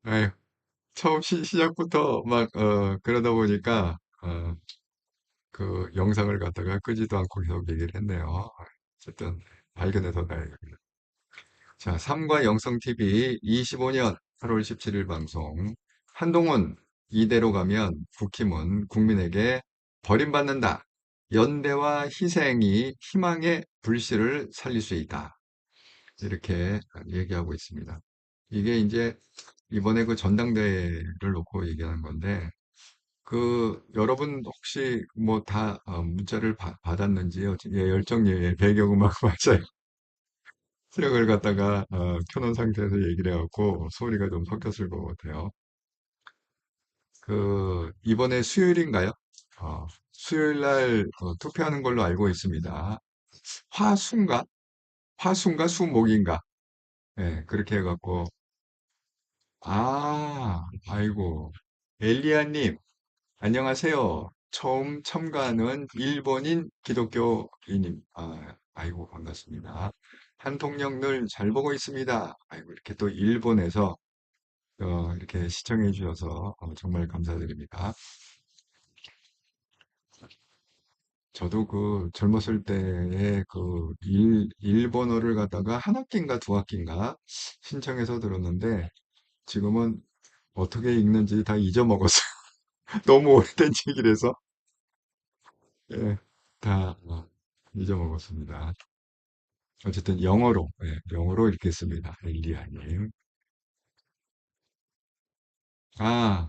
아유, 처음 시작부터 막, 그러다 보니까, 그 영상을 갖다가 끄지도 않고 계속 얘기를 했네요. 어쨌든, 발견해서 다행입니다. 자, 삼과 영성TV 25년 8월 17일 방송. 한동훈, 이대로 가면 국힘은 국민에게 버림받는다. 연대와 희생이 희망의 불씨를 살릴 수 있다. 이렇게 얘기하고 있습니다. 이게 이제 이번에 그 전당대회를 놓고 얘기하는 건데, 그, 여러분 혹시 뭐 다 문자를 받았는지요? 예, 열정리의 배경음악 맞아요. 트랙을 갖다가 켜놓은 상태에서 얘기를 해갖고 소리가 좀 섞였을 것 같아요. 그, 이번에 수요일인가요? 수요일 날 투표하는 걸로 알고 있습니다. 화수인가? 화수인가? 수목인가? 예, 그렇게 해갖고, 아이고. 엘리야님, 안녕하세요. 처음 참가하는 일본인 기독교인님. 아이고, 반갑습니다. 한통령 늘 잘 보고 있습니다. 아이고, 이렇게 또 일본에서 이렇게 시청해 주셔서 정말 감사드립니다. 저도 그 젊었을 때에 그 일본어를 갖다가 한 학기인가 두 학기인가 신청해서 들었는데 지금은 어떻게 읽는지 다 잊어먹었어요. 너무 오래된 얘기라서 예, 다 잊어먹었습니다. 어쨌든 영어로 영어로 읽겠습니다. 엘리아님.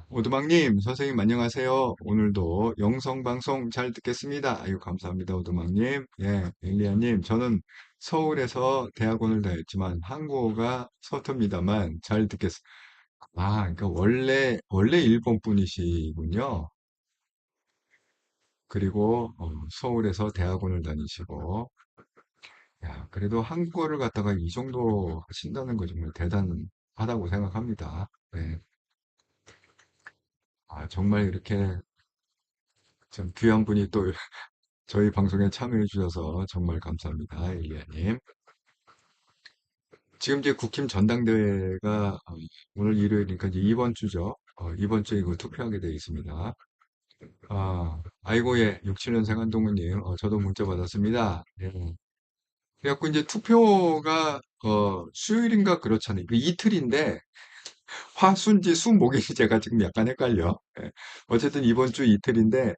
오두막님, 선생님 안녕하세요. 오늘도 영성방송 잘 듣겠습니다. 아유, 감사합니다, 오두막님. 예, 엘리아님, 저는 서울에서 대학원을 다녔지만 한국어가 서툽니다만 잘 듣겠습니다. 그러니까 원래 일본 분이시군요. 그리고 서울에서 대학원을 다니시고, 야, 그래도 한국어를 갖다가 이 정도 하신다는 거 정말 대단하다고 생각합니다. 네. 정말 이렇게 참 귀한 분이 또 저희 방송에 참여해 주셔서 정말 감사합니다. 일리아님. 지금 이제 국힘 전당대회가 오늘 일요일이니까 이제 이번 주죠. 이번 주에 이거 투표하게 되어 있습니다. 아이고, 예, 67년생 한동훈님, 저도 문자 받았습니다. 예. 그래갖고 이제 투표가, 수요일인가 그렇잖아요. 그 이틀인데, 화수인지 수목인지 제가 지금 약간 헷갈려. 예. 어쨌든 이번 주 이틀인데,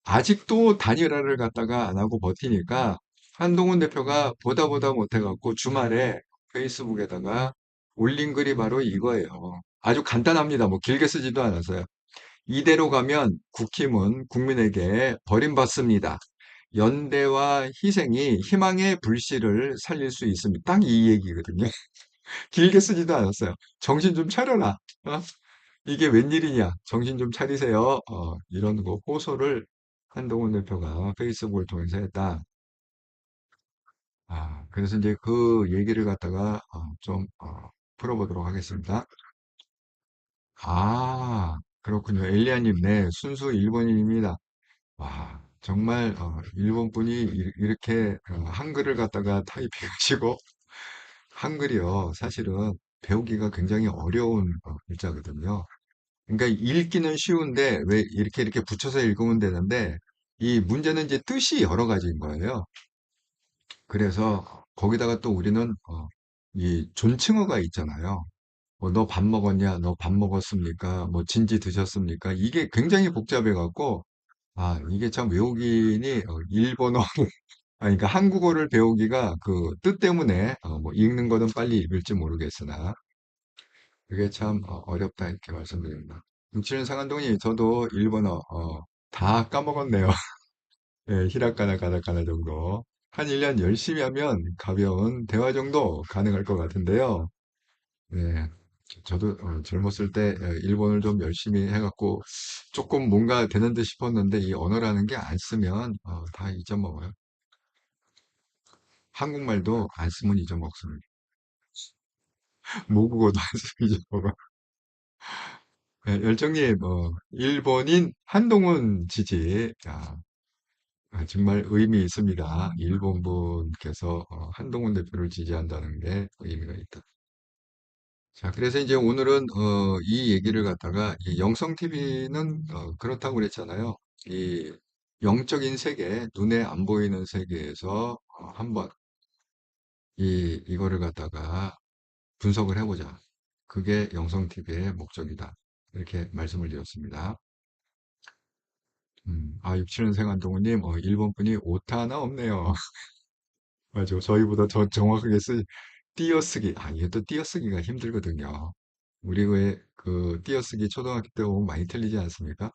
아직도 단일화를 갖다가 안 하고 버티니까 한동훈 대표가 보다 보다 못해갖고 주말에 페이스북에다가 올린 글이 바로 이거예요. 아주 간단합니다. 뭐 길게 쓰지도 않았어요. 이대로 가면 국힘은 국민에게 버림받습니다. 연대와 희생이 희망의 불씨를 살릴 수 있습니다. 딱 이 얘기거든요. 길게 쓰지도 않았어요. 정신 좀 차려라. 어? 이게 웬일이냐? 정신 좀 차리세요. 이런 거 호소를 한동훈 대표가 페이스북을 통해서 했다. 그래서 이제 그 얘기를 갖다가 좀 풀어보도록 하겠습니다. 그렇군요. 엘리아님, 네, 순수 일본인입니다. 와, 정말 일본 분이 이렇게 한글을 갖다가 타이핑하시고 한글이요. 사실은 배우기가 굉장히 어려운 글자거든요. 그러니까 읽기는 쉬운데 왜 이렇게 붙여서 읽으면 되는데 이 문제는 이제 뜻이 여러 가지인 거예요. 그래서 거기다가 또 우리는 이 존칭어가 있잖아요. 뭐 너 밥 먹었냐? 너 밥 먹었습니까? 뭐 진지 드셨습니까? 이게 굉장히 복잡해 갖고 이게 참 외국인이 일본어 그러니까 한국어를 배우기가 그 뜻 때문에 뭐 읽는 거는 빨리 읽을지 모르겠으나 그게 참 어렵다 이렇게 말씀드립니다. 육칠년 상한동이 저도 일본어 다 까먹었네요. 예, 히라카나 가타카나 정도. 한 1년 열심히 하면 가벼운 대화 정도 가능할 것 같은데요. 네. 저도 젊었을 때 일본을 좀 열심히 해갖고 조금 뭔가 되는 듯 싶었는데 이 언어라는 게 안 쓰면 다 잊어먹어요. 한국말도 안 쓰면 잊어먹습니다. 모국어도 안 쓰면 잊어먹어요. 네, 열정님, 일본인 한동훈 지지. 정말 의미 있습니다. 일본 분께서 한동훈 대표를 지지한다는 게 의미가 있다. 자, 그래서 이제 오늘은 이 얘기를 갖다가 이 영성 TV는 그렇다고 그랬잖아요. 이 영적인 세계, 눈에 안 보이는 세계에서 한번 이거를 갖다가 분석을 해보자. 그게 영성 TV의 목적이다. 이렇게 말씀을 드렸습니다. 67년생 한동훈님, 일본 분이 오타 하나 없네요. 맞아. 저희보다 더 정확하게 띄어쓰기. 이게 또 띄어쓰기가 힘들거든요. 우리 그 띄어쓰기 초등학교 때 보면 많이 틀리지 않습니까?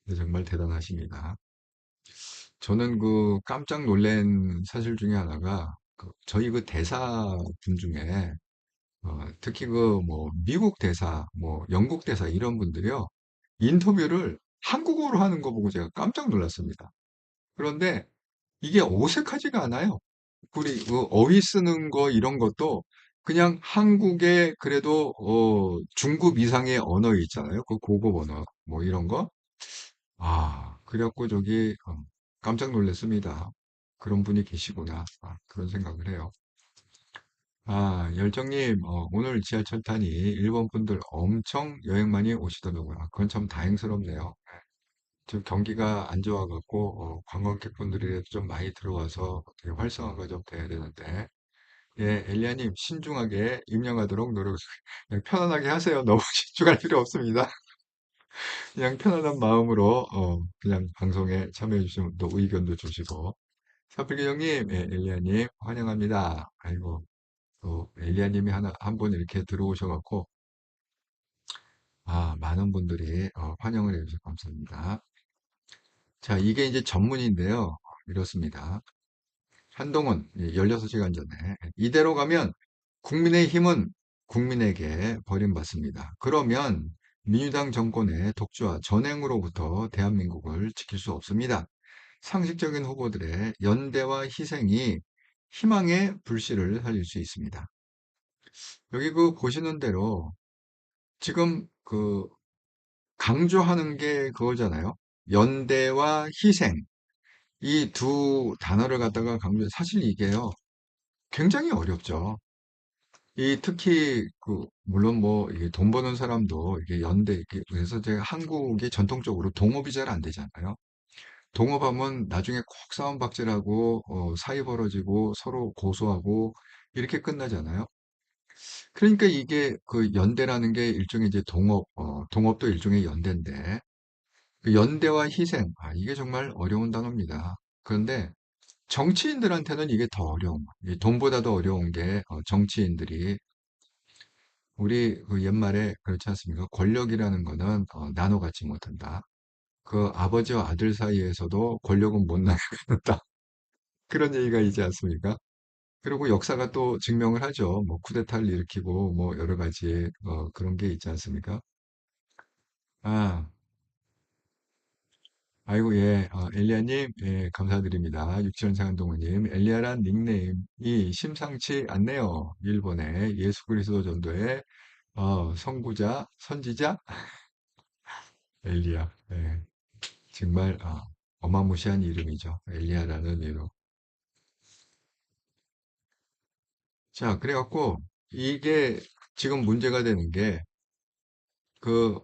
근데 정말 대단하십니다. 저는 그 깜짝 놀란 사실 중에 하나가 저희 그 대사분 중에 특히 그 뭐 미국 대사, 뭐 영국 대사 이런 분들이요. 인터뷰를 한국어로 하는 거 보고 제가 깜짝 놀랐습니다. 그런데 이게 어색하지가 않아요. 그리고 어휘 쓰는 거 이런 것도 그냥 한국의 그래도 중급 이상의 언어 있잖아요. 그 고급 언어 뭐 이런 거. 그래갖고 저기 깜짝 놀랐습니다. 그런 분이 계시구나. 그런 생각을 해요. 열정님, 오늘 지하철 타니 일본 분들 엄청 여행 많이 오시더라고요. 그건 참 다행스럽네요. 지금 경기가 안 좋아갖고 관광객분들이 좀 많이 들어와서 되게 활성화가 좀 돼야 되는데 예, 엘리아님 신중하게 입력하도록 그냥 편안하게 하세요. 너무 신중할 필요 없습니다. 그냥 편안한 마음으로 그냥 방송에 참여해 주시면 또 의견도 주시고 사필기 형님, 예, 엘리아님 환영합니다. 아이고 또 엘리아님이 하나 한 분 이렇게 들어오셔갖고 많은 분들이 환영을 해주셔서 감사합니다. 자, 이게 이제 전문인데요. 이렇습니다. 한동훈 16시간 전에 이대로 가면 국민의힘은 국민에게 버림받습니다. 그러면 민주당 정권의 독주와 전횡으로부터 대한민국을 지킬 수 없습니다. 상식적인 후보들의 연대와 희생이 희망의 불씨를 살릴 수 있습니다. 여기 그 보시는 대로 지금 그 강조하는 게 그거잖아요. 연대와 희생. 이 두 단어를 갖다가 사실 이게요. 굉장히 어렵죠. 특히 물론 뭐 이게 돈 버는 사람도 이게 그래서 제가 한국이 전통적으로 동업이 잘 안 되잖아요. 동업하면 나중에 꼭 싸움박질하고 사이 벌어지고 서로 고소하고 이렇게 끝나잖아요. 그러니까 이게 그 연대라는 게 일종의 이제 동업도 일종의 연대인데 그 연대와 희생, 이게 정말 어려운 단어입니다. 그런데 정치인들한테는 이게 더 어려운, 이 돈보다 더 어려운 게 정치인들이 우리 그 옛말에 그렇지 않습니까? 권력이라는 거는 나눠 갖지 못한다. 그 아버지와 아들 사이에서도 권력은 못 나누다. 그런 얘기가 있지 않습니까? 그리고 역사가 또 증명을 하죠. 뭐 쿠데타를 일으키고 뭐 여러 가지 그런 게 있지 않습니까? 아, 아이고 예, 엘리야님 예, 감사드립니다. 육지연생 한동훈님 엘리야란 닉네임이 심상치 않네요. 일본의 예수 그리스도 전도의 선구자, 선지자 엘리야. 예. 정말 어마무시한 이름이죠. 엘리야라는 이름. 자, 그래갖고 이게 지금 문제가 되는 게 그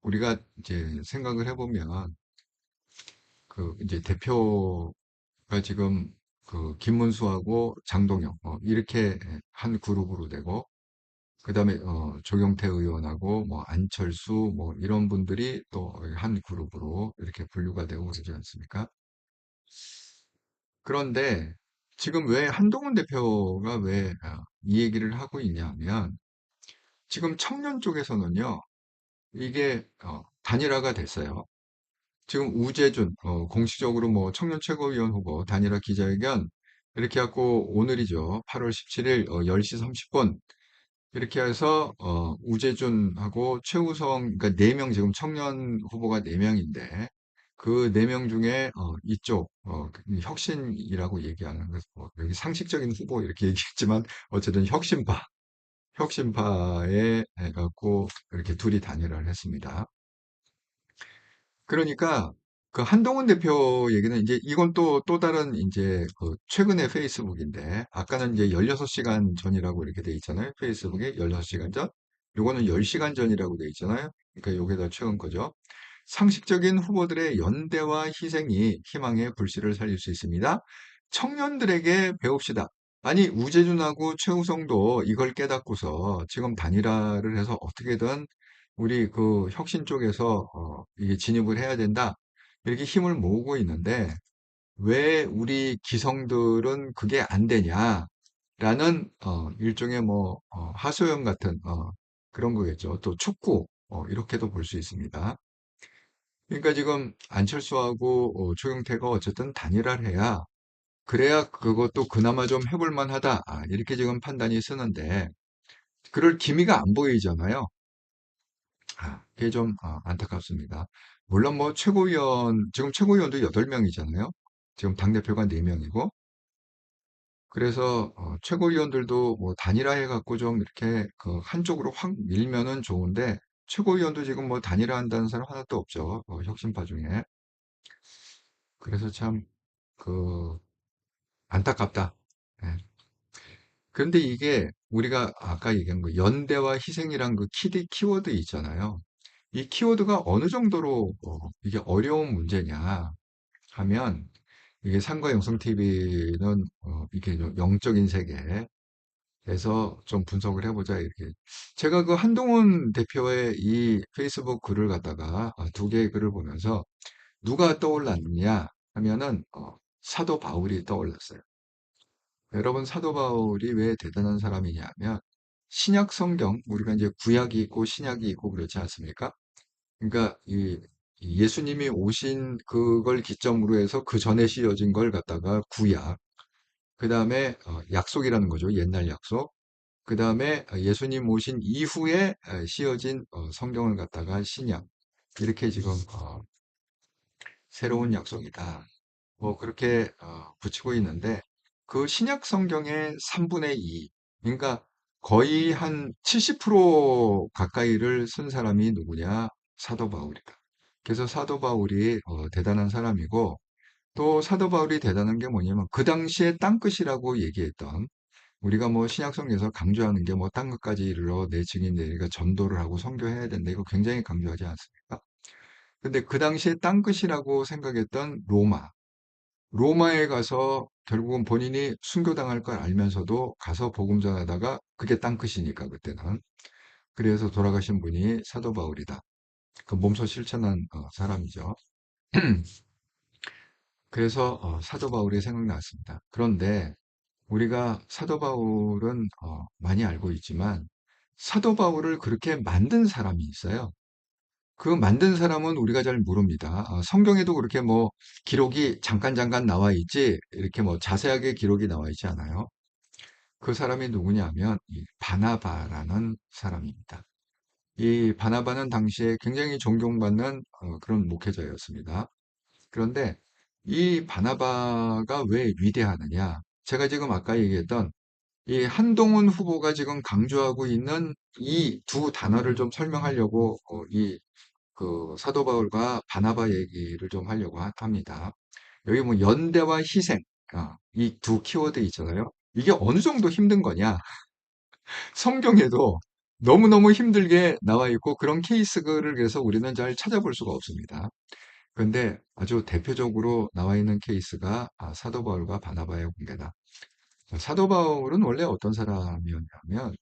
우리가 이제 생각을 해보면 그 이제 대표가 지금 그 김문수하고 장동영 이렇게 한 그룹으로 되고 그다음에 조경태 의원하고 뭐 안철수 뭐 이런 분들이 또 한 그룹으로 이렇게 분류가 되고 그러지 않습니까? 그런데 지금 왜 한동훈 대표가 왜 이 얘기를 하고 있냐면 지금 청년 쪽에서는요 이게 단일화가 됐어요. 지금 우재준 공식적으로 뭐 청년 최고위원 후보 단일화 기자회견 이렇게 하고 오늘이죠. 8월 17일 10시 30분 이렇게 해서 우재준하고 최우성 그러니까 4명 지금 청년 후보가 4명인데 그 4명 중에 이쪽 그 혁신이라고 얘기하는 여기 상식적인 후보 이렇게 얘기했지만 어쨌든 혁신파에 해갖고 이렇게 둘이 단일화를 했습니다. 그러니까 그 한동훈 대표 얘기는 이제 이건 또 다른 이제 그 최근의 페이스북인데 아까는 이제 16시간 전이라고 이렇게 돼 있잖아요. 페이스북에 16시간 전. 요거는 10시간 전이라고 돼 있잖아요. 그러니까 요게 더 최근 거죠. 상식적인 후보들의 연대와 희생이 희망의 불씨를 살릴 수 있습니다. 청년들에게 배웁시다. 아니, 우재준하고 최우성도 이걸 깨닫고서 지금 단일화를 해서 어떻게든 우리 그 혁신 쪽에서 이게 진입을 해야 된다. 이렇게 힘을 모으고 있는데 왜 우리 기성들은 그게 안 되냐라는 일종의 뭐 하소연 같은 그런 거겠죠. 또 축구 이렇게도 볼 수 있습니다. 그러니까 지금 안철수하고 조경태가 어쨌든 단일화를 해야 그래야 그것도 그나마 좀 해볼 만하다. 이렇게 지금 판단이 쓰는데 그럴 기미가 안 보이잖아요. 그게 좀 안타깝습니다. 물론 뭐 최고위원 지금 최고위원도 8명이잖아요. 지금 당대표가 4명이고 그래서 최고위원들도 뭐 단일화해 갖고 좀 이렇게 그 한쪽으로 확 밀면은 좋은데 최고위원도 지금 뭐 단일화한다는 사람 하나도 없죠. 혁신파 중에. 그래서 참 그 안타깝다. 예. 그런데 이게 우리가 아까 얘기한 거 연대와 희생이란 그 키워드 있잖아요. 이 키워드가 어느 정도로 이게 어려운 문제냐 하면 이게 상과 영성 TV는 이게 좀 영적인 세계에서 좀 분석을 해보자 이렇게 제가 그 한동훈 대표의 이 페이스북 글을 갖다가 두 개의 글을 보면서 누가 떠올랐느냐 하면은 사도 바울이 떠올랐어요. 여러분 사도 바울이 왜 대단한 사람이냐 면 신약 성경 우리가 이제 구약이 있고 신약이 있고 그렇지 않습니까? 그러니까 이 예수님이 오신 그걸 기점으로 해서 그 전에 씌어진 걸 갖다가 구약, 그 다음에 약속이라는 거죠. 옛날 약속. 그 다음에 예수님 오신 이후에 씌어진 성경을 갖다가 신약. 이렇게 지금 새로운 약속이다. 뭐 그렇게 붙이고 있는데 그 신약 성경의 3분의 2, 그러니까 거의 한 70% 가까이를 쓴 사람이 누구냐? 사도 바울이다. 그래서 사도 바울이 대단한 사람이고 또 사도 바울이 대단한 게 뭐냐면 그 당시에 땅끝이라고 얘기했던 우리가 뭐 신약성경에서 강조하는 게 뭐 땅끝까지 이르러 내 증인 되리가 전도를 하고 선교해야 된다. 이거 굉장히 강조하지 않습니까? 근데 그 당시에 땅끝이라고 생각했던 로마에 가서 결국은 본인이 순교당할 걸 알면서도 가서 복음 전하다가 그게 땅끝이니까 그때는. 그래서 돌아가신 분이 사도 바울이다. 그 몸소 실천한 사람이죠. 그래서 사도 바울이 생각났습니다. 그런데 우리가 사도 바울은 많이 알고 있지만 사도 바울을 그렇게 만든 사람이 있어요. 그 만든 사람은 우리가 잘 모릅니다. 성경에도 그렇게 뭐 기록이 잠깐 나와 있지 이렇게 뭐 자세하게 기록이 나와 있지 않아요. 그 사람이 누구냐면 이 바나바라는 사람입니다. 이 바나바는 당시에 굉장히 존경받는 그런 목회자였습니다. 그런데 이 바나바가 왜 위대하느냐? 제가 지금 아까 얘기했던 이 한동훈 후보가 지금 강조하고 있는 이 두 단어를 좀 설명하려고 이 그 사도 바울과 바나바 얘기를 좀 하려고 합니다. 여기 뭐 연대와 희생, 이 두 키워드 있잖아요. 이게 어느 정도 힘든 거냐? 성경에도 너무너무 힘들게 나와 있고 그런 케이스를 그래서 우리는 잘 찾아볼 수가 없습니다. 그런데 아주 대표적으로 나와 있는 케이스가 사도 바울과 바나바의 관계다. 사도 바울은 원래 어떤 사람이었냐면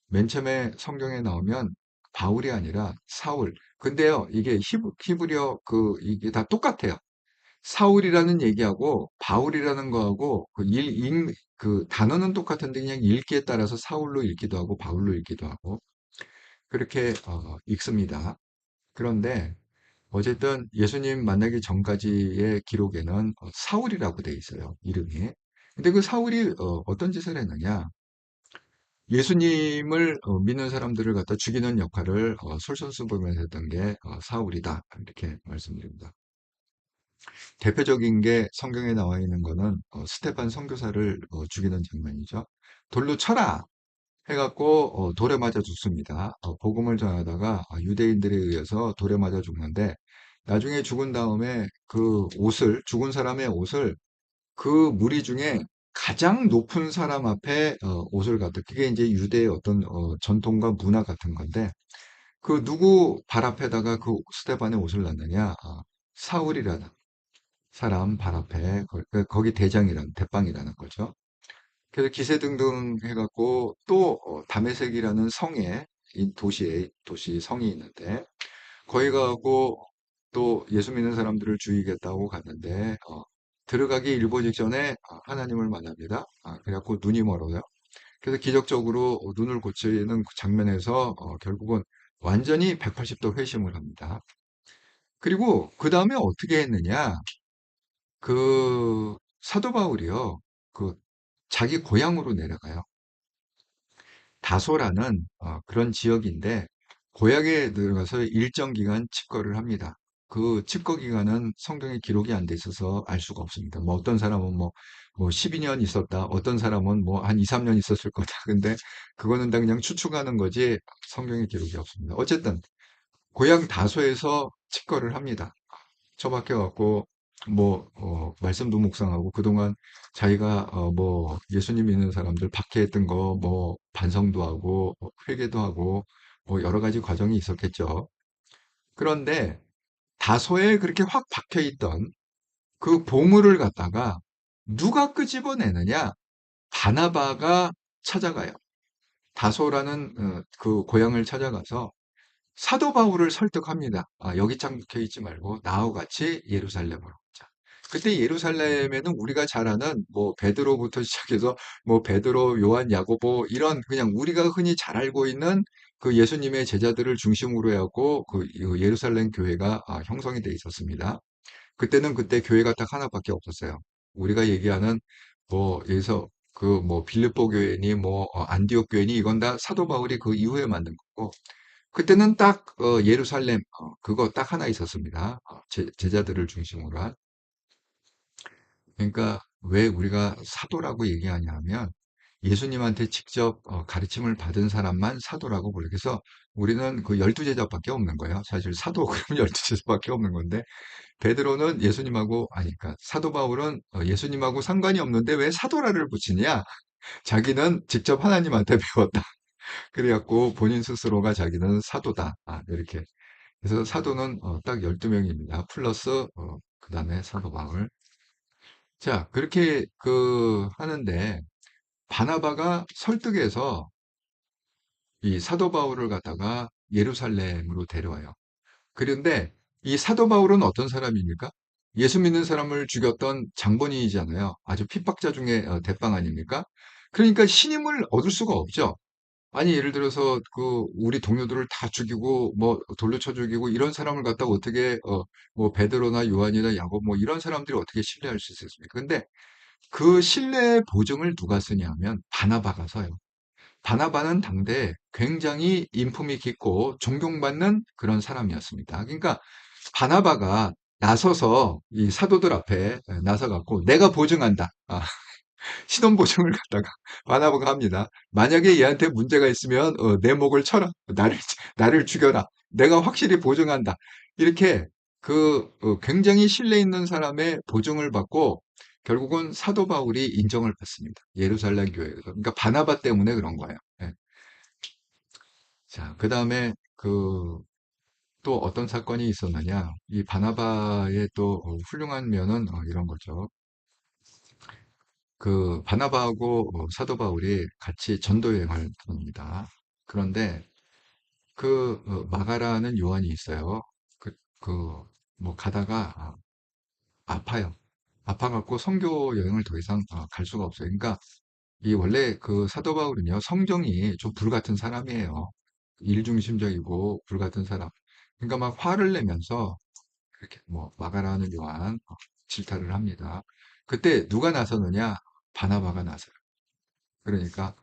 맨 처음에 성경에 나오면 바울이 아니라 사울. 근데요, 이게 히브리어 이게 다 똑같아요. 사울이라는 얘기하고 바울이라는 거하고 그 단어는 똑같은데 그냥 읽기에 따라서 사울로 읽기도 하고 바울로 읽기도 하고 그렇게 읽습니다. 그런데 어쨌든 예수님 만나기 전까지의 기록에는 사울이라고 돼 있어요. 이름이. 근데 그 사울이 어떤 짓을 했느냐? 예수님을 믿는 사람들을 갖다 죽이는 역할을 솔선수범해서 했던 게 사울이다. 이렇게 말씀드립니다. 대표적인 게 성경에 나와 있는 거는 스테판 선교사를 죽이는 장면이죠. 돌로 쳐라 해갖고 돌에 맞아 죽습니다. 복음을 전하다가 유대인들에 의해서 돌에 맞아 죽는데 나중에 죽은 다음에 죽은 사람의 옷을 그 무리 중에 가장 높은 사람 앞에 옷을 갖다, 그게 이제 유대의 어떤 전통과 문화 같은 건데, 그 누구 발 앞에다가 그 스테반의 옷을 놨느냐? 사울이라는 사람 발 앞에, 거기 대장이라는, 대빵이라는 거죠. 그래서 기세등등 해갖고 또 다메섹이라는 성에, 이 도시 성이 있는데, 거기 가고 또 예수 믿는 사람들을 죽이겠다고 갔는데, 들어가기 일보 직전에 하나님을 만납니다. 그래갖고 눈이 멀어요. 그래서 기적적으로 눈을 고치는 그 장면에서 결국은 완전히 180도 회심을 합니다. 그리고 그 다음에 어떻게 했느냐? 사도 바울이요. 그 자기 고향으로 내려가요. 다소라는 그런 지역인데 고향에 들어가서 일정 기간 집거를 합니다. 그 집거 기간은 성경에 기록이 안 돼 있어서 알 수가 없습니다. 뭐 어떤 사람은 뭐 12년 있었다. 어떤 사람은 뭐 한 2, 3년 있었을 거다. 근데 그거는 다 그냥 추측하는 거지 성경에 기록이 없습니다. 어쨌든 고향 다소에서 집거를 합니다. 처박혀 갖고 말씀도 묵상하고 그동안 자기가 뭐 예수님 믿는 사람들 박해했던 거 뭐 반성도 하고 회개도 하고 뭐 여러 가지 과정이 있었겠죠. 그런데 다소에 그렇게 확 박혀 있던 그 보물을 갖다가 누가 끄집어내느냐? 바나바가 찾아가요. 다소라는 그 고향을 찾아가서 사도 바울을 설득합니다. 여기 착륙해 있지 말고 나하고 같이 예루살렘으로 가자. 그때 예루살렘에는 우리가 잘 아는 뭐 베드로부터 시작해서 뭐 베드로, 요한, 야고보 이런 그냥 우리가 흔히 잘 알고 있는 그 예수님의 제자들을 중심으로 해갖고 이 예루살렘 교회가 형성이 돼 있었습니다. 그때는 그때 교회가 딱 하나밖에 없었어요. 우리가 얘기하는 뭐 여기서 그 뭐 빌립보 교회니 뭐 안디옥 교회니 이건 다 사도 바울이 그 이후에 만든 거고 그때는 딱 예루살렘 그거 딱 하나 있었습니다. 제자들을 중심으로 한. 그러니까 왜 우리가 사도라고 얘기하냐면 예수님한테 직접 가르침을 받은 사람만 사도라고 불러요. 그래서 우리는 그 12제자밖에 없는 거예요. 사실 사도 그러면 12제자밖에 없는 건데 베드로는 예수님하고 아니까 사도 바울은 예수님하고 상관이 없는데 왜 사도라를 붙이냐? 자기는 직접 하나님한테 배웠다. 그래갖고 본인 스스로가 자기는 사도다. 이렇게 그래서 사도는 딱 12명입니다. 플러스 그다음에 사도 바울. 자, 그렇게 하는데 바나바가 설득해서 이 사도 바울을 갖다가 예루살렘으로 데려와요. 그런데 이 사도 바울은 어떤 사람입니까? 예수 믿는 사람을 죽였던 장본인이잖아요. 아주 핍박자 중에 대빵 아닙니까? 그러니까 신임을 얻을 수가 없죠. 아니, 예를 들어서, 우리 동료들을 다 죽이고, 뭐, 돌로 쳐 죽이고, 이런 사람을 갖다가 어떻게, 뭐, 베드로나 요한이나 야곱, 뭐, 이런 사람들이 어떻게 신뢰할 수 있습니까? 근데 그 신뢰의 보증을 누가 쓰냐면, 바나바가 서요. 바나바는 당대 굉장히 인품이 깊고 존경받는 그런 사람이었습니다. 그러니까, 바나바가 나서서 이 사도들 앞에 나서갖고, 내가 보증한다. 신원보증을 갖다가 바나바가 합니다. 만약에 얘한테 문제가 있으면 내 목을 쳐라. 나를 죽여라. 내가 확실히 보증한다. 이렇게 굉장히 신뢰 있는 사람의 보증을 받고 결국은 사도 바울이 인정을 받습니다. 예루살렘 교회에서. 그러니까 바나바 때문에 그런 거예요. 예. 자, 그 다음에 또 어떤 사건이 있었느냐. 이 바나바의 또 훌륭한 면은 이런 거죠. 바나바하고 사도 바울이 같이 전도 여행을 합니다. 그런데 마가라는 요한이 있어요. 뭐 가다가 아파요. 아파갖고 선교 여행을 더 이상 갈 수가 없어요. 그러니까 이 원래 사도 바울은요 성정이 좀 불같은 사람이에요. 일중심적이고 불같은 사람. 그러니까 막 화를 내면서 그렇게 뭐 마가라는 요한 질타를 합니다. 그때 누가 나서느냐? 바나바가 나서요. 그러니까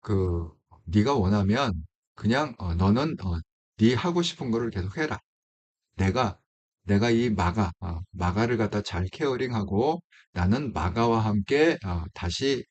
그 네가 원하면 그냥 너는 네 하고 싶은 거를 계속 해라. 내가 내가 이 마가를 갖다 잘 케어링하고 나는 마가와 함께 다시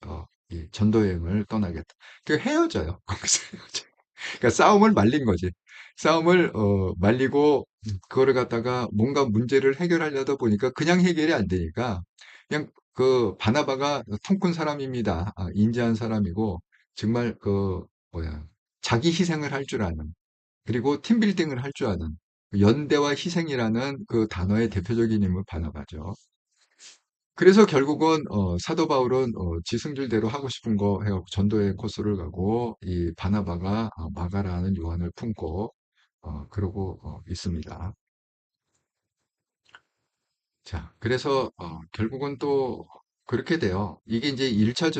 이 전도 여행을 떠나겠다. 그 헤어져요. 거기서 헤어져요. 그러니까 싸움을 말린 거지. 싸움을 말리고 그거를 갖다가 뭔가 문제를 해결하려다 보니까 그냥 해결이 안 되니까 그냥 그 바나바가 통 큰 사람입니다. 인자한 사람이고 정말 그 뭐야 자기 희생을 할 줄 아는 그리고 팀빌딩을 할 줄 아는 그 연대와 희생이라는 그 단어의 대표적인 인물 바나바죠. 그래서 결국은 사도 바울은 지승질대로 하고 싶은 거 해갖고 전도의 코스를 가고 이 바나바가 마가라는 요한을 품고 그러고 있습니다. 자, 그래서 결국은 또 그렇게 돼요. 이게 이제 1차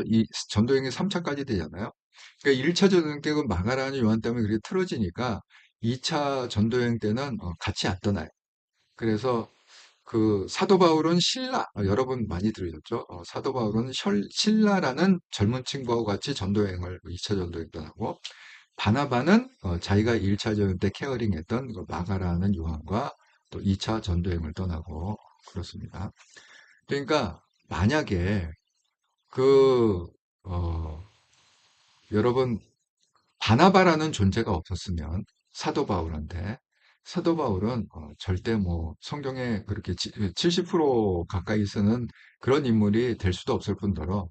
전도행이 3차까지 되잖아요. 그러니까 1차 전도행 마가라는 요한 때문에 그렇게 틀어지니까 2차 전도행 때는 같이 안 떠나요. 그래서 그 사도 바울은 신라, 여러분 많이 들으셨죠? 사도 바울은 신라라는 젊은 친구하고 같이 전도여행을 2차 전도여행 떠나고 바나바는 자기가 1차 전도여행 때 케어링했던 그 마가라는 요한과 또 2차 전도여행을 떠나고 그렇습니다. 그러니까 만약에 그 어, 여러분 바나바라는 존재가 없었으면 사도 바울한테 사도 바울은 절대 뭐 성경에 그렇게 70% 가까이 쓰는 그런 인물이 될 수도 없을 뿐더러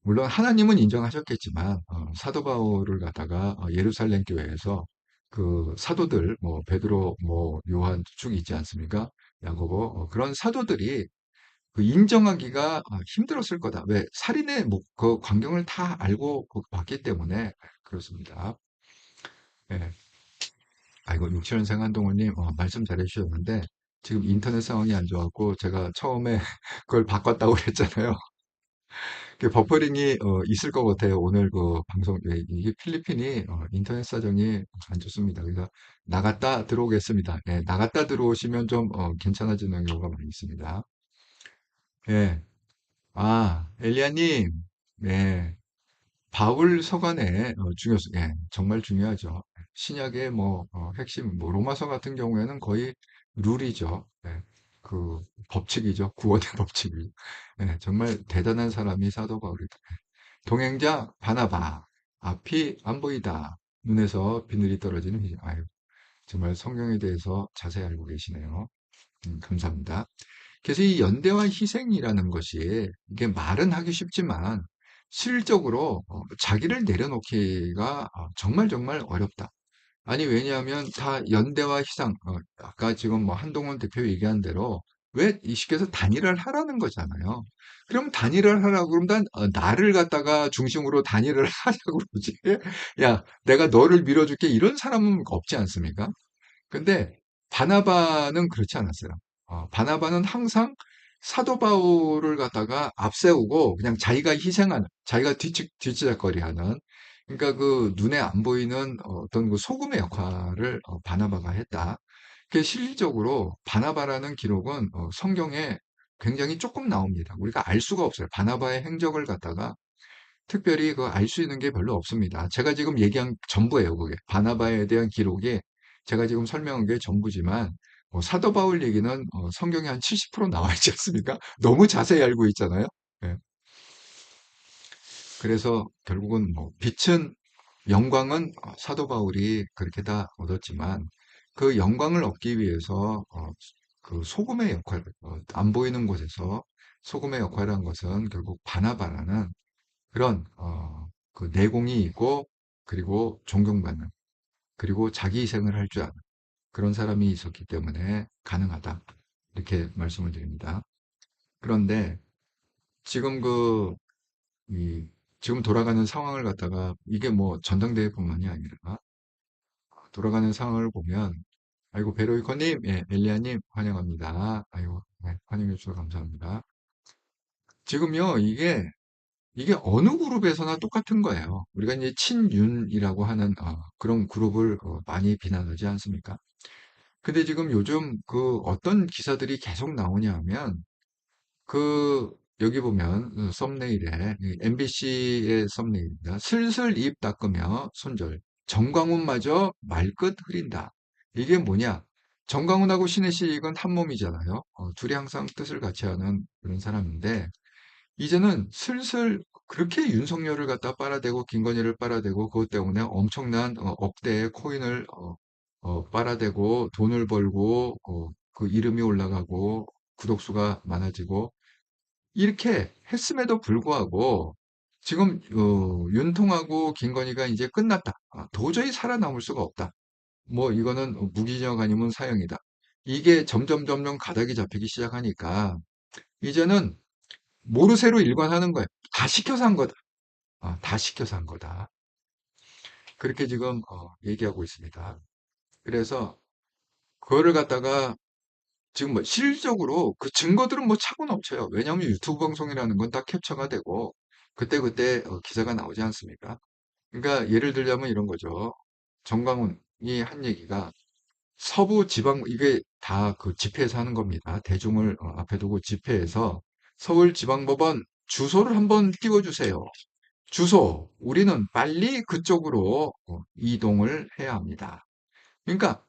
물론 하나님은 인정하셨겠지만 사도 바울을 갖다가 예루살렘 교회에서 그 사도들 뭐 베드로 뭐 요한 쭉 있지 않습니까? 야고보 그런 사도들이 그 인정하기가 힘들었을 거다. 왜 살인의 그 광경을 다 알고 봤기 때문에 그렇습니다. 예. 아이고, 육칠년생 한동훈님, 말씀 잘해 주셨는데, 지금 인터넷 상황이 안 좋았고, 제가 처음에 그걸 바꿨다고 그랬잖아요. 그 버퍼링이 있을 것 같아요. 오늘 그 방송, 예, 이게 필리핀이 인터넷 사정이 안 좋습니다. 그래서 나갔다 들어오겠습니다. 예, 나갔다 들어오시면 좀 괜찮아지는 경우가 많이 있습니다. 예. 엘리야님, 예. 바울 서간의 중요성, 예, 정말 중요하죠. 신약의 뭐 핵심, 뭐 로마서 같은 경우에는 거의 룰이죠. 예, 그 법칙이죠. 구원의 법칙이. 예, 정말 대단한 사람이 사도 바울이다. 동행자 바나바, 앞이 안 보이다. 눈에서 비늘이 떨어지는 아유, 정말 성경에 대해서 자세히 알고 계시네요. 감사합니다. 그래서 이 연대와 희생이라는 것이 이게 말은 하기 쉽지만 실질적으로 자기를 내려놓기가 정말 정말 어렵다. 아니 왜냐하면 다 연대와 희생, 아까 지금 뭐 한동훈 대표 얘기한 대로 왜 이 시켜서 단일화를 하라는 거잖아요. 그럼 단일화를 하라고 그러면 난 나를 갖다가 중심으로 단일화를 하자고 그러지. 야, 내가 너를 밀어줄게 이런 사람은 없지 않습니까? 근데 바나바는 그렇지 않았어요. 바나바는 항상 사도 바울을 갖다가 앞세우고 그냥 자기가 희생하는, 자기가 뒤치다거리하는, 그러니까 그 눈에 안 보이는 어떤 그 소금의 역할을 바나바가 했다. 그 실질적으로 바나바라는 기록은 성경에 굉장히 조금 나옵니다. 우리가 알 수가 없어요. 바나바의 행적을 갖다가 특별히 그 알 수 있는 게 별로 없습니다. 제가 지금 얘기한 전부예요, 그게. 바나바에 대한 기록이 제가 지금 설명한 게 전부지만 사도 바울 얘기는 성경에 한 70% 나와 있지 않습니까? 너무 자세히 알고 있잖아요. 예. 그래서 결국은 뭐 빛은 영광은 사도 바울이 그렇게 다 얻었지만 그 영광을 얻기 위해서 그 소금의 역할, 안 보이는 곳에서 소금의 역할이라는 것은 결국 바나바라는 그런 그 내공이 있고 그리고 존경받는 그리고 자기 희생을 할 줄 아는 그런 사람이 있었기 때문에 가능하다. 이렇게 말씀을 드립니다. 그런데 지금 이, 지금 돌아가는 상황을 갖다가 이게 뭐 전당대회뿐만이 아니라 돌아가는 상황을 보면 아이고 베로이커님, 예, 엘리야님 환영합니다. 아이고 네, 환영해 주셔서 감사합니다. 지금요 이게 어느 그룹에서나 똑같은 거예요. 우리가 이제 친윤이라고 하는 그런 그룹을 많이 비난하지 않습니까? 근데 지금 요즘 그 어떤 기사들이 계속 나오냐 하면 그 여기 보면 썸네일에 MBC의 썸네일입니다. 슬슬 입 닦으며 손절. 정광훈마저 말끝 흐린다. 이게 뭐냐? 정광훈하고 신혜식은 한 몸이잖아요. 둘이 항상 뜻을 같이 하는 그런 사람인데 이제는 슬슬 그렇게 윤석열을 갖다 빨아대고 김건희를 빨아대고 그것 때문에 엄청난 억대의 코인을 빨아대고 돈을 벌고 그 이름이 올라가고 구독수가 많아지고 이렇게 했음에도 불구하고 지금 윤통하고 김건희가 이제 끝났다. 도저히 살아남을 수가 없다. 뭐 이거는 무기징역 아니면 사형이다. 이게 점점 가닥이 잡히기 시작하니까 이제는 모르쇠로 일관하는 거예요. 다 시켜서 한 거다. 다 시켜서 한 거다. 그렇게 지금 얘기하고 있습니다. 그래서 그거를 갖다가 지금 뭐 실질적으로 그 증거들은 뭐 차고 넘쳐요. 왜냐하면 유튜브 방송이라는 건 다 캡처가 되고 그때그때 기사가 나오지 않습니까? 그러니까 예를 들자면 이런 거죠. 정광훈이 한 얘기가 서부 지방 이게 다 그 집회에서 하는 겁니다. 대중을 앞에 두고 집회에서 서울지방법원 주소를 한번 띄워주세요. 주소, 우리는 빨리 그쪽으로 이동을 해야 합니다. 그러니까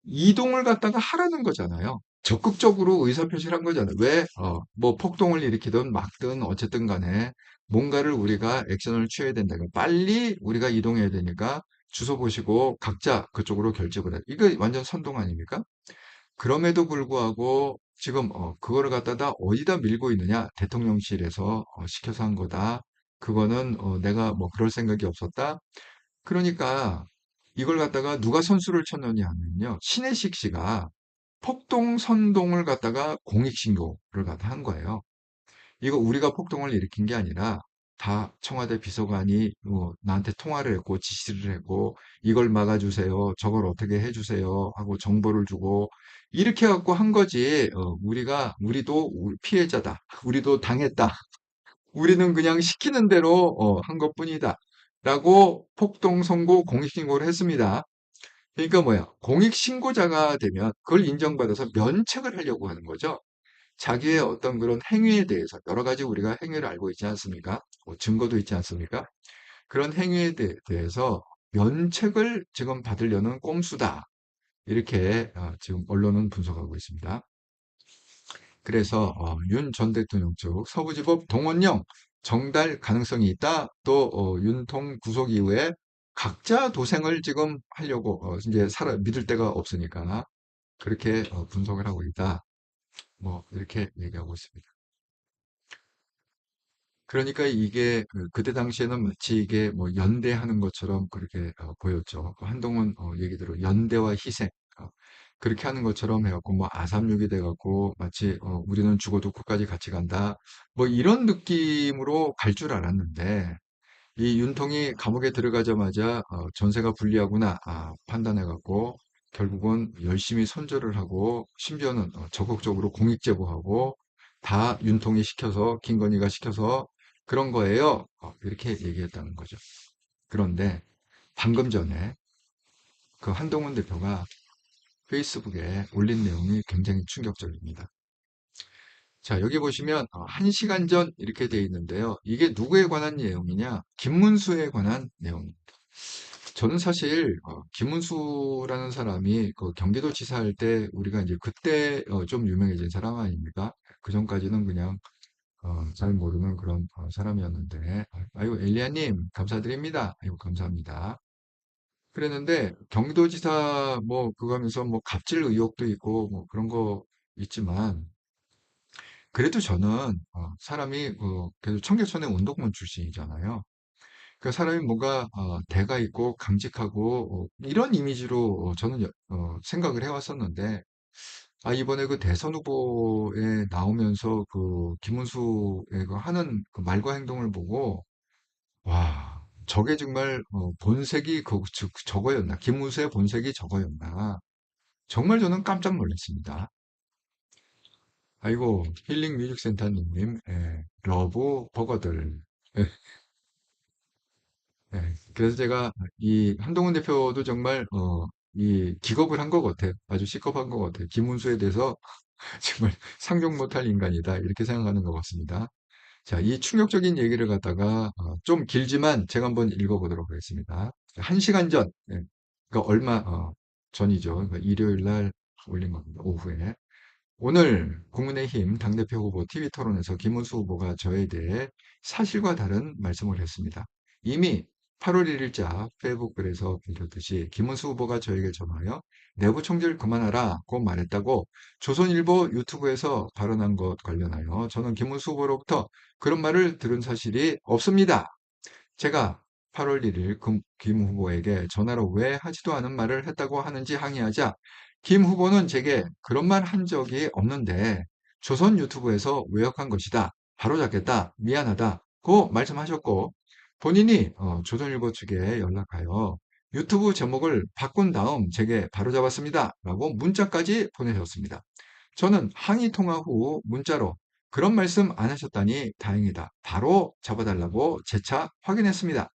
이동을 갖다가 하라는 거잖아요. 적극적으로 의사표시를 한 거잖아요. 왜? 뭐 폭동을 일으키든 막든 어쨌든 간에 뭔가를 우리가 액션을 취해야 된다. 빨리 우리가 이동해야 되니까 주소 보시고 각자 그쪽으로 결집을 해. 이거 완전 선동 아닙니까? 그럼에도 불구하고 지금 그거를 갖다가 어디다 밀고 있느냐? 대통령실에서 시켜서 한 거다. 그거는 내가 뭐 그럴 생각이 없었다. 그러니까 이걸 갖다가 누가 선수를 쳤느냐 하면요. 신혜식 씨가 폭동 선동을 갖다가 공익신고를 갖다 한 거예요. 이거 우리가 폭동을 일으킨 게 아니라 다 청와대 비서관이 나한테 통화를 했고 지시를 했고 이걸 막아주세요. 저걸 어떻게 해주세요. 하고 정보를 주고 이렇게 갖고 한 거지. 우리도 피해자다. 우리도 당했다. 우리는 그냥 시키는 대로 한 것뿐이다. 라고 폭동 선고 공익신고를 했습니다. 그러니까 뭐야? 공익신고자가 되면 그걸 인정받아서 면책을 하려고 하는 거죠. 자기의 어떤 그런 행위에 대해서 여러 가지 우리가 행위를 알고 있지 않습니까? 뭐 증거도 있지 않습니까? 그런 행위에 대해서 면책을 지금 받으려는 꼼수다. 이렇게 지금 언론은 분석하고 있습니다. 그래서 윤 전 대통령 쪽 서부지법 동원령 정달 가능성이 있다. 또 윤통 구속 이후에 각자 도생을 지금 하려고 이제 믿을 데가 없으니까 그렇게 분석을 하고 있다. 뭐 이렇게 얘기하고 있습니다. 그러니까 이게 그때 당시에는 마치 이게 뭐 연대하는 것처럼 그렇게 보였죠. 그 한동훈 얘기대로 연대와 희생 그렇게 하는 것처럼 해갖고 뭐 아삼육이 돼갖고 마치 우리는 죽어도 끝까지 같이 간다 뭐 이런 느낌으로 갈 줄 알았는데 이 윤통이 감옥에 들어가자마자 전세가 불리하구나 판단해갖고 결국은 열심히 손절을 하고 심지어는 적극적으로 공익제보하고 다 윤통이 시켜서 김건희가 시켜서 그런 거예요. 이렇게 얘기했다는 거죠. 그런데 방금 전에 그 한동훈 대표가 페이스북에 올린 내용이 굉장히 충격적입니다. 자, 여기 보시면 1시간 전 이렇게 돼 있는데요. 이게 누구에 관한 내용이냐? 김문수에 관한 내용입니다. 저는 사실 김문수라는 사람이 그 경기도지사 할 때 우리가 이제 그때 좀 유명해진 사람 아닙니까? 그 전까지는 그냥 잘 모르는 그런 사람이었는데 아이고 엘리야님 감사드립니다. 아이고 감사합니다. 그랬는데 경기도지사 뭐 그거 하면서 뭐 갑질 의혹도 있고 뭐 그런 거 있지만 그래도 저는 사람이 그래도 청계천의 운동권 출신이잖아요. 그 사람이 뭔가 대가 있고 강직하고 이런 이미지로 저는 생각을 해왔었는데 이번에 그 대선 후보에 나오면서 그 김문수의 그 하는 그 말과 행동을 보고 와 저게 정말 본색이 저거였나 김문수의 본색이 저거였나 정말 저는 깜짝 놀랐습니다. 아이고 힐링 뮤직센터님 러브 버거들 그래서 제가 이 한동훈 대표도 정말 이 기겁을 한 것 같아요. 아주 시겁한 것 같아요. 김문수에 대해서 정말 상종 못할 인간이다 이렇게 생각하는 것 같습니다. 자, 이 충격적인 얘기를 갖다가 좀 길지만 제가 한번 읽어보도록 하겠습니다. 1시간 전, 그러니까 얼마 전이죠. 그러니까 일요일 날 올린 겁니다. 오후에. 오늘 국민의힘 당대표 후보 TV 토론에서 김문수 후보가 저에 대해 사실과 다른 말씀을 했습니다. 이미 8월 1일자 페이북 글에서 빌렸듯이 김문수 후보가 저에게 전화하여 내부 총질 그만하라고 말했다고 조선일보 유튜브에서 발언한 것 관련하여 저는 김문수 후보로부터 그런 말을 들은 사실이 없습니다. 제가 8월 1일 김 후보에게 전화로 왜 하지도 않은 말을 했다고 하는지 항의하자 김 후보는 제게 그런 말 한 적이 없는데 조선 유튜브에서 왜곡한 것이다. 바로잡겠다. 미안하다고 말씀하셨고 본인이 조선일보 측에 연락하여 유튜브 제목을 바꾼 다음 제게 바로잡았습니다. 라고 문자까지 보내셨습니다. 저는 항의 통화 후 문자로 그런 말씀 안 하셨다니 다행이다. 바로 잡아달라고 재차 확인했습니다.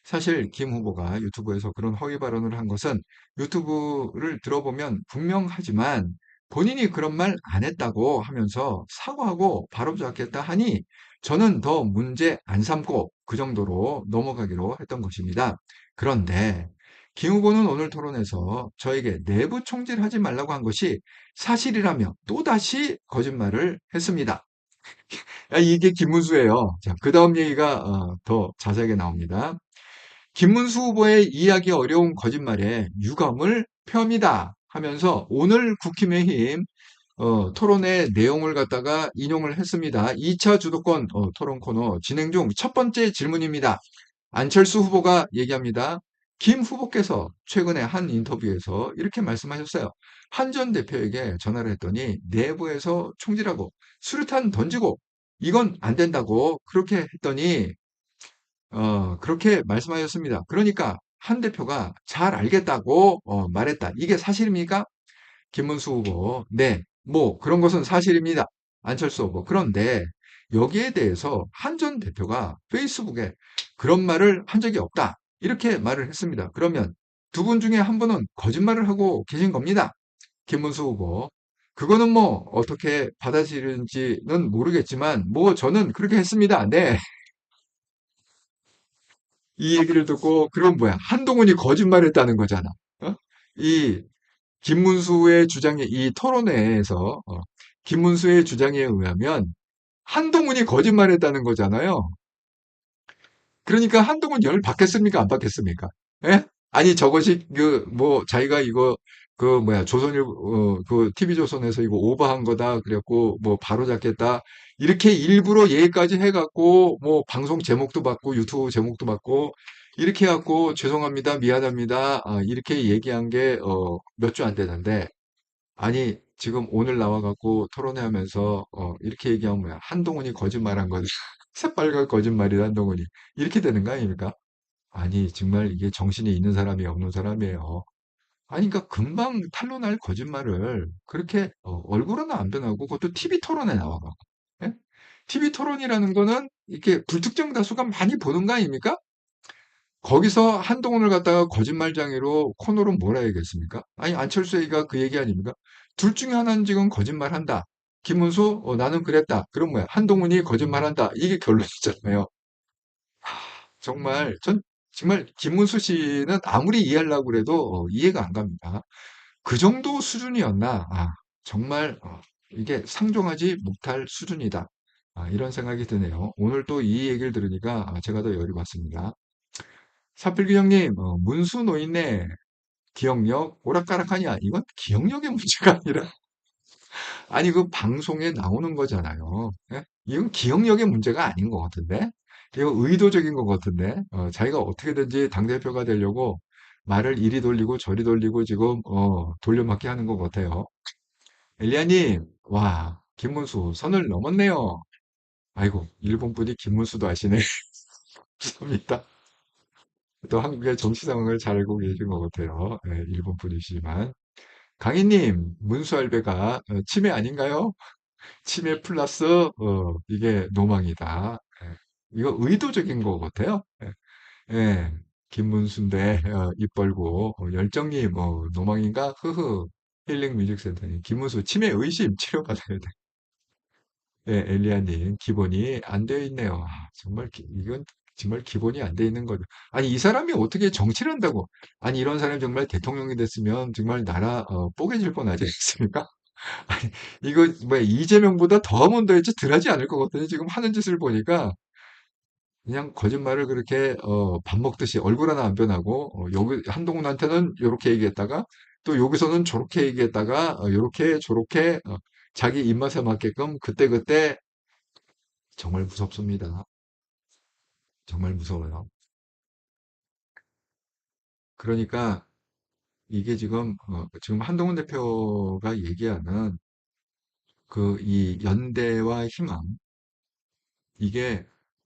사실 김 후보가 유튜브에서 그런 허위 발언을 한 것은 유튜브를 들어보면 분명하지만 본인이 그런 말 안 했다고 하면서 사과하고 바로잡겠다 하니 저는 더 문제 안 삼고 그 정도로 넘어가기로 했던 것입니다. 그런데 김 후보는 오늘 토론에서 저에게 내부 총질하지 말라고 한 것이 사실이라며 또다시 거짓말을 했습니다. 이게 김문수예요. 자, 그 다음 얘기가 더 자세하게 나옵니다. 김문수 후보의 이해하기 어려운 거짓말에 유감을 표합니다. 하면서 오늘 국힘의힘 토론의 내용을 갖다가 인용을 했습니다. 2차 주도권 토론 코너 진행 중 첫 번째 질문입니다. 안철수 후보가 얘기합니다. 김 후보께서 최근에 한 인터뷰에서 이렇게 말씀하셨어요. 한 전 대표에게 전화를 했더니 내부에서 총질하고 수류탄 던지고 이건 안 된다고 그렇게 했더니 그렇게 말씀하셨습니다. 그러니까 한 대표가 잘 알겠다고 말했다. 이게 사실입니까? 김문수 후보. 네, 뭐 그런 것은 사실입니다. 안철수 후보. 그런데 여기에 대해서 한 전 대표가 페이스북에 그런 말을 한 적이 없다. 이렇게 말을 했습니다. 그러면 두 분 중에 한 분은 거짓말을 하고 계신 겁니다. 김문수 후보. 그거는 뭐 어떻게 받아들이는지는 모르겠지만 뭐 저는 그렇게 했습니다. 네. 이 얘기를 듣고 그럼 뭐야? 한동훈이 거짓말했다는 거잖아. 어? 이 김문수의 주장에 이 토론회에서 김문수의 주장에 의하면 한동훈이 거짓말했다는 거잖아요. 그러니까 한동훈 열 받겠습니까? 안 받겠습니까? 예? 아니 저것이 그 뭐 자기가 이거 그 뭐야 조선일보 그 TV조선에서 이거 오버한 거다 그랬고 뭐 바로 잡겠다 이렇게 일부러 얘기까지 해갖고 뭐 방송 제목도 받고 유튜브 제목도 받고 이렇게 해갖고 죄송합니다 미안합니다 이렇게 얘기한 게 몇 주 안 되는데 아니 지금 오늘 나와갖고 토론회 하면서 이렇게 얘기하면 뭐야 한동훈이 거짓말한 거다 새빨간 거짓말이다 한동훈이 이렇게 되는 거 아닙니까? 아니, 정말 이게 정신이 있는 사람이 없는 사람이에요. 아니, 그러니까 금방 탄로날 거짓말을 그렇게 얼굴은 안 변하고 그것도 TV 토론에 나와가. 예? TV 토론이라는 거는 이렇게 불특정 다수가 많이 보는 거 아닙니까? 거기서 한동훈을 갖다가 거짓말장애로 코너로 뭐라 해야겠습니까? 아니, 안철수 얘기가 그 얘기 아닙니까? 둘 중에 하나는 지금 거짓말한다. 김문수, 나는 그랬다. 그럼 뭐야? 한동훈이 거짓말한다. 이게 결론이잖아요. 정말 전 정말 김문수 씨는 아무리 이해하려고 그래도 이해가 안 갑니다. 그 정도 수준이었나? 정말 이게 상종하지 못할 수준이다. 이런 생각이 드네요. 오늘 또 이 얘기를 들으니까 제가 더 열이 받습니다. 사필규 형님, 문수 노인네 기억력 오락가락하냐? 이건 기억력의 문제가 아니라 아니, 그 방송에 나오는 거잖아요. 예? 이건 기억력의 문제가 아닌 것 같은데? 이거 의도적인 것 같은데? 자기가 어떻게든지 당대표가 되려고 말을 이리 돌리고 저리 돌리고 지금, 돌려막기 하는 것 같아요. 엘리야님, 와, 김문수, 선을 넘었네요. 아이고, 일본 분이 김문수도 아시네. 감사합니다. 또 한국의 정치 상황을 잘 알고 계신 것 같아요. 예, 일본 분이시지만. 강희님, 문수 알베가 치매 아닌가요? 치매 플러스 이게 노망이다. 예. 이거 의도적인 것 같아요. 예. 예. 김문수인데 입 벌고 열정님 노망인가? 흐흐. 힐링 뮤직센터님 김문수 치매 의심 치료받아야 돼. 예, 엘리아님 기본이 안 되어 있네요. 정말 이건 정말 기본이 안 돼 있는 거죠. 아니 이 사람이 어떻게 정치를 한다고? 아니 이런 사람이 정말 대통령이 됐으면 정말 나라 뽀개질 뻔하지 않습니까? 아니, 이거 뭐 이재명보다 더하면 더했지 덜하지 않을 것 같더니 지금 하는 짓을 보니까 그냥 거짓말을 그렇게 밥 먹듯이 얼굴 하나 안 변하고 여기 한동훈한테는 이렇게 얘기했다가 또 여기서는 저렇게 얘기했다가 요렇게 저렇게 자기 입맛에 맞게끔 그때그때 정말 무섭습니다. 정말 무서워요. 그러니까 이게 지금 한동훈 대표가 얘기하는 그 이 연대와 희망 이게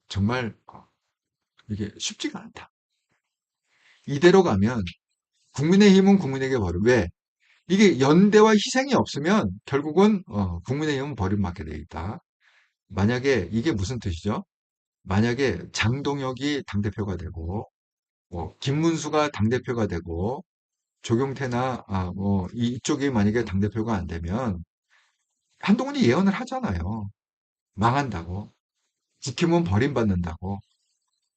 정말 이게 쉽지가 않다. 이대로 가면 국민의힘은 국민에게 버려. 왜? 이게 연대와 희생이 없으면 결국은 국민의힘은 버림받게 돼 있다. 만약에 이게 무슨 뜻이죠? 만약에 장동혁이 당대표가 되고 김문수가 당대표가 되고 조경태나 뭐 이쪽이 만약에 당대표가 안 되면 한동훈이 예언을 하잖아요. 망한다고. 지키면 버림받는다고.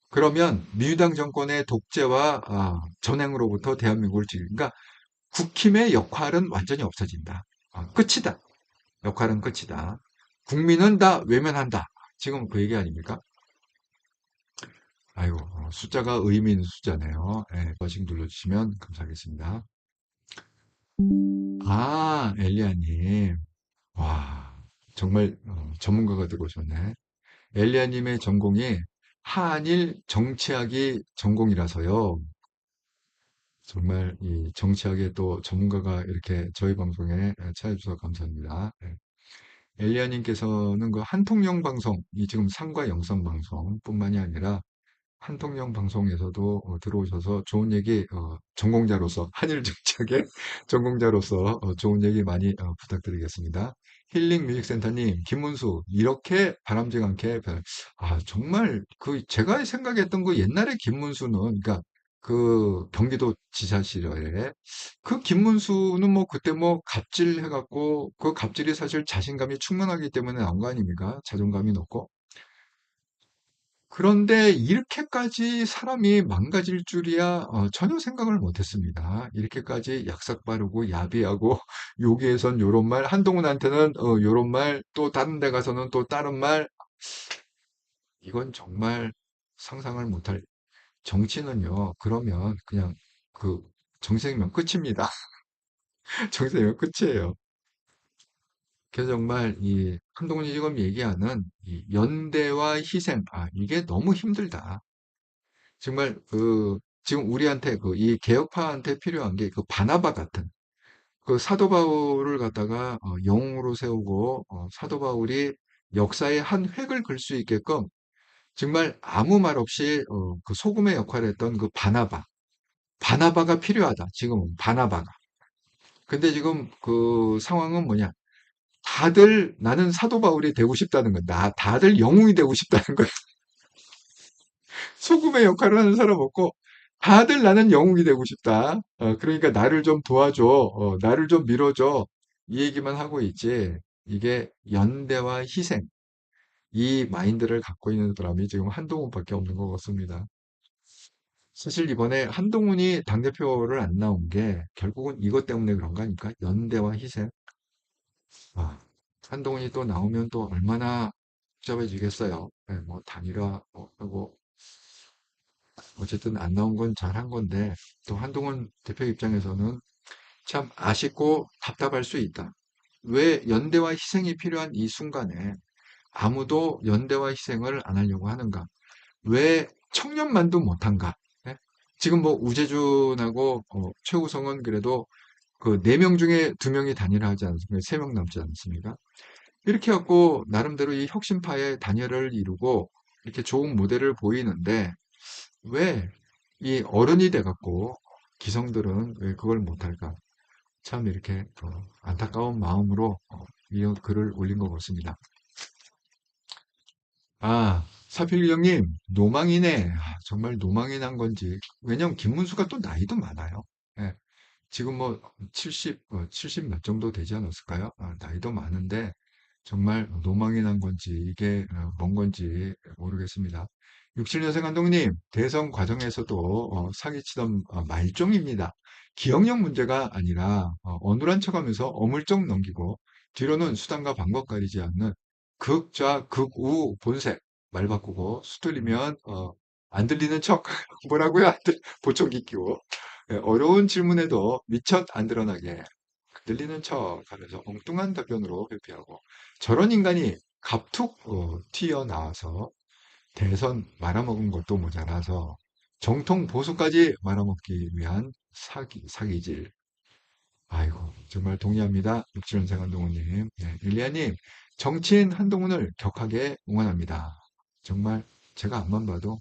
그러면 민주당 정권의 독재와 전행으로부터 대한민국을 그러니까 국힘의 역할은 완전히 없어진다. 끝이다. 역할은 끝이다. 국민은 다 외면한다. 지금 그 얘기 아닙니까? 아이고, 숫자가 의미 있는 숫자네요. 네, 버싱 눌러주시면 감사하겠습니다. 엘리아님. 와, 정말 전문가가 들어오셨네. 엘리아님의 전공이 한일 정치학이 전공이라서요. 정말 이 정치학의 또 전문가가 이렇게 저희 방송에 찾아주셔서 감사합니다. 네. 엘리아님께서는 그 한통령 방송, 이 지금 상과 영상 방송뿐만이 아니라 한통령 방송에서도 들어오셔서 좋은 얘기, 전공자로서, 한일 정책의 전공자로서 좋은 얘기 많이 부탁드리겠습니다. 힐링 뮤직센터님, 김문수, 이렇게 바람직 않게, 정말 제가 생각했던 그 옛날에 김문수는, 그러니까 그 경기도 지사 시절에 그 김문수는 뭐 그때 뭐 갑질해갖고 그 갑질이 사실 자신감이 충만하기 때문에 나온 거 아닙니까? 자존감이 높고. 그런데 이렇게까지 사람이 망가질 줄이야 전혀 생각을 못했습니다. 이렇게까지 약삭 빠르고 야비하고 여기에선 요런 말, 한동훈한테는 요런 말, 또 다른 데 가서는 또 다른 말. 이건 정말 상상을 못할. 정치는요. 그러면 그냥 그 정생이면 끝입니다. 정생이면 끝이에요. 그래서 정말 이 한동훈이 지금 얘기하는 이 연대와 희생, 이게 너무 힘들다. 정말 지금 우리한테 이 개혁파한테 필요한 게 그 바나바 같은 그 사도 바울을 갖다가 영웅으로 세우고 사도 바울이 역사의 한 획을 그을 수 있게끔 정말 아무 말 없이 그 소금의 역할을 했던 그 바나바가 필요하다. 지금은 바나바가. 근데 지금 그 상황은 뭐냐? 다들 나는 사도 바울이 되고 싶다는 거야. 다들 영웅이 되고 싶다는 거야. 소금의 역할을 하는 사람 없고 다들 나는 영웅이 되고 싶다. 그러니까 나를 좀 도와줘. 나를 좀 밀어줘. 이 얘기만 하고 있지. 이게 연대와 희생. 이 마인드를 갖고 있는 사람이 지금 한동훈밖에 없는 것 같습니다. 사실 이번에 한동훈이 당대표를 안 나온 게 결국은 이것 때문에 그런 거 아닙니까? 연대와 희생. 아, 한동훈이 또 나오면 또 얼마나 복잡해지겠어요. 네, 뭐 단일화 하고 어쨌든 안 나온 건 잘한 건데 또 한동훈 대표 입장에서는 참 아쉽고 답답할 수 있다. 왜 연대와 희생이 필요한 이 순간에 아무도 연대와 희생을 안 하려고 하는가? 왜 청년만도 못한가? 예? 지금 뭐 우재준하고 최우성은 그래도 그 네 명 중에 두 명이 단일화하지 않습니까? 세 명 남지 않습니까? 이렇게 갖고 나름대로 이 혁신파의 단일화를 이루고 이렇게 좋은 모델을 보이는데 왜 이 어른이 돼갖고 기성들은 왜 그걸 못할까? 참 이렇게 안타까운 마음으로 이 글을 올린 것 같습니다. 사필리 형님, 노망이네. 정말 노망이 난 건지. 왜냐면 김문수가 또 나이도 많아요. 예, 지금 뭐 70 몇 정도 되지 않았을까요? 나이도 많은데 정말 노망이 난 건지 이게 뭔 건지 모르겠습니다. 67년생 감독님, 대선 과정에서도 사기치던 말종입니다. 기억력 문제가 아니라 어눌한 척하면서 어물쩍 넘기고 뒤로는 수단과 방법 가리지 않는 극좌 극우 본색 말 바꾸고 수틀리면 안 들리는 척 뭐라고요? 보청기 끼고 어려운 질문에도 미처 안 드러나게 들리는 척 하면서 엉뚱한 답변으로 회피하고 저런 인간이 갑툭 튀어나와서 대선 말아먹은 것도 모자라서 정통 보수까지 말아먹기 위한 사기질. 아이고, 정말 동의합니다. 육지연생 한동훈님. 네, 릴리아님, 정치인 한동훈을 격하게 응원합니다. 정말 제가 앞만 봐도,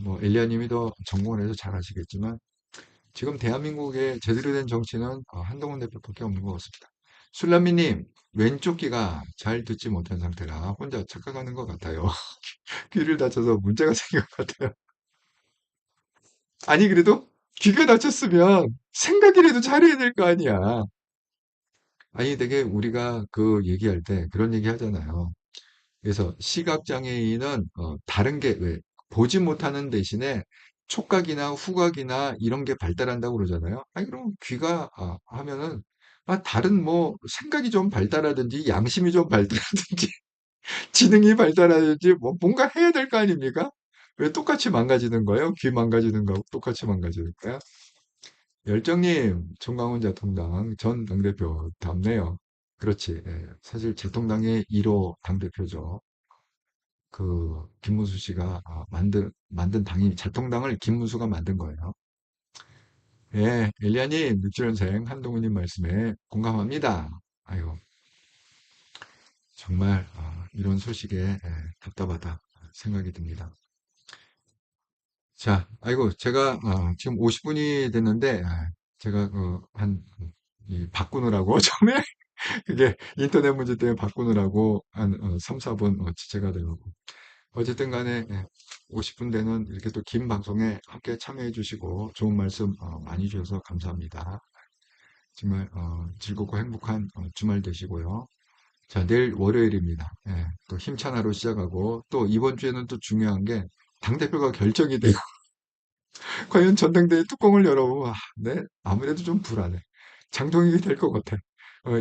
뭐, 엘리아님이 더 전공을 해서 잘 아시겠지만, 지금 대한민국의 제대로 된 정치는 한동훈 대표밖에 없는 것 같습니다. 술라미님, 왼쪽 귀가 잘 듣지 못한 상태라 혼자 착각하는 것 같아요. 귀를 다쳐서 문제가 생긴 것 같아요. 아니, 그래도 귀가 다쳤으면 생각이라도 잘해야 될 거 아니야. 아니, 되게 우리가 그 얘기할 때 그런 얘기 하잖아요. 그래서 시각장애인은 다른 게 왜 보지 못하는 대신에 촉각이나 후각이나 이런 게 발달한다고 그러잖아요. 아니, 그럼 귀가 하면은 다른 뭐 생각이 좀 발달하든지 양심이 좀 발달하든지 지능이 발달하든지 뭐 뭔가 해야 될 거 아닙니까? 왜 똑같이 망가지는 거예요? 귀 망가지는 거하고 똑같이 망가지는 거야? 열정님, 정강훈 자통당 전 당대표 답네요. 그렇지. 예. 사실 제 통당의 1호 당대표죠. 그 김문수 씨가 만든 당이 제 통당을 김문수가 만든 거예요. 예, 엘리야님, 육지연생 한동훈님 말씀에 공감합니다. 아이고, 정말 이런 소식에 답답하다 생각이 듭니다. 자, 아이고, 제가 지금 50분이 됐는데 제가 바꾸느라고 처음에 그게 인터넷 문제 때문에 바꾸느라고 한 3, 4분 지체가 되고 어쨌든 간에 50분 되는 이렇게 또 긴 방송에 함께 참여해 주시고 좋은 말씀 많이 주셔서 감사합니다. 정말 즐겁고 행복한 주말 되시고요. 자, 내일 월요일입니다. 예, 또 힘찬 하루 시작하고 또 이번 주에는 또 중요한 게 당대표가 결정이 되고 과연 전당대회 뚜껑을 열어보면 네, 아무래도 좀 불안해. 장동익이 될 것 같아.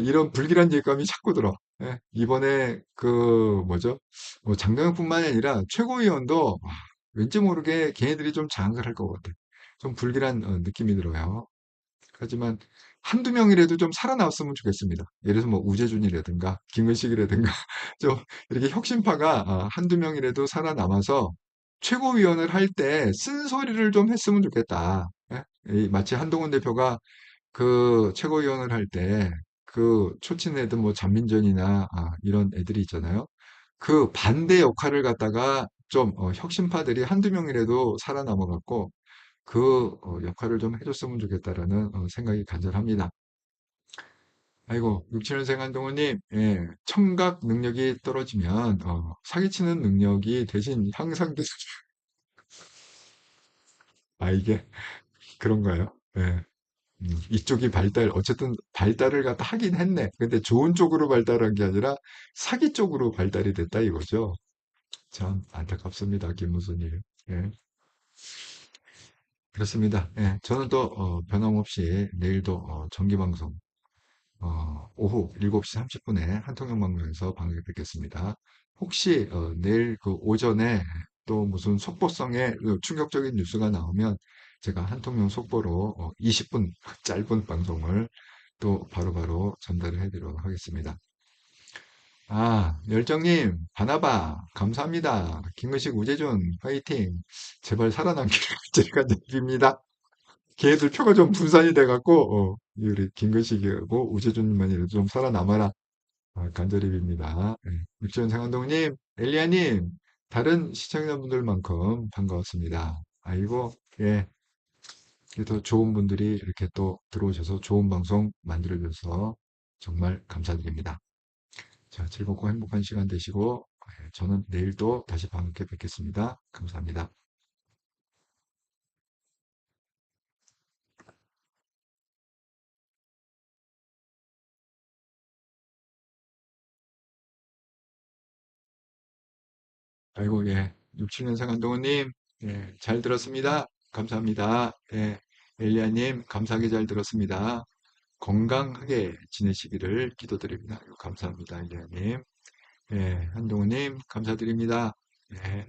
이런 불길한 예감이 자꾸 들어. 예, 이번에 그 뭐죠? 뭐 장동혁뿐만이 아니라 최고위원도 왠지 모르게 걔네들이 좀 장악을 할 것 같아. 좀 불길한 느낌이 들어요. 하지만 한두 명이라도 좀 살아나왔으면 좋겠습니다. 예를 들어서 뭐 우재준이라든가 김은식이라든가 좀 이렇게 혁신파가 한두 명이라도 살아남아서 최고위원을 할 때 쓴소리를 좀 했으면 좋겠다. 예? 마치 한동훈 대표가 그 최고위원을 할 때 그 초친 애들 뭐 전민전이나 이런 애들이 있잖아요. 그 반대 역할을 갖다가 좀 혁신파들이 한두 명이라도 살아남아 갖고 그 역할을 좀 해줬으면 좋겠다라는 생각이 간절합니다. 아이고, 육칠년생 한동훈님, 예, 청각 능력이 떨어지면 사기치는 능력이 대신 향상돼서 이게 그런가요? 예. 이쪽이 어쨌든 발달을 갖다 하긴 했네. 근데 좋은 쪽으로 발달한 게 아니라 사기 쪽으로 발달이 됐다 이거죠. 참 안타깝습니다, 김무수님. 예, 그렇습니다. 예, 저는 또 변함없이 내일도 정기방송 오후 7시 30분에 한통역방송에서 방송에 뵙겠습니다. 혹시 내일 그 오전에 또 무슨 속보성의 충격적인 뉴스가 나오면 제가 한통역 속보로 20분 짧은 방송을 또 바로바로 전달을 해드리도록 하겠습니다. 열정님, 바나바, 감사합니다. 김은식, 우재준, 화이팅. 제발 살아남기를 제가 드립니다. 걔네들 표가 좀 분산이 돼갖고, 우리 김근식이고 우재준만이라도 좀 살아남아라. 간절히 빕니다. 네. 육지원 상한동님, 엘리아님, 다른 시청자분들만큼 반가웠습니다. 아이고, 예. 더 좋은 분들이 이렇게 또 들어오셔서 좋은 방송 만들어줘서 정말 감사드립니다. 자, 즐겁고 행복한 시간 되시고, 저는 내일 또 다시 반갑게 뵙겠습니다. 감사합니다. 아이고, 예. 6, 7년 상한동훈님, 예, 잘 들었습니다. 감사합니다. 예. 엘리야님, 감사하게 잘 들었습니다. 건강하게 지내시기를 기도드립니다. 감사합니다, 엘리야님. 예, 한동훈님, 감사드립니다. 예.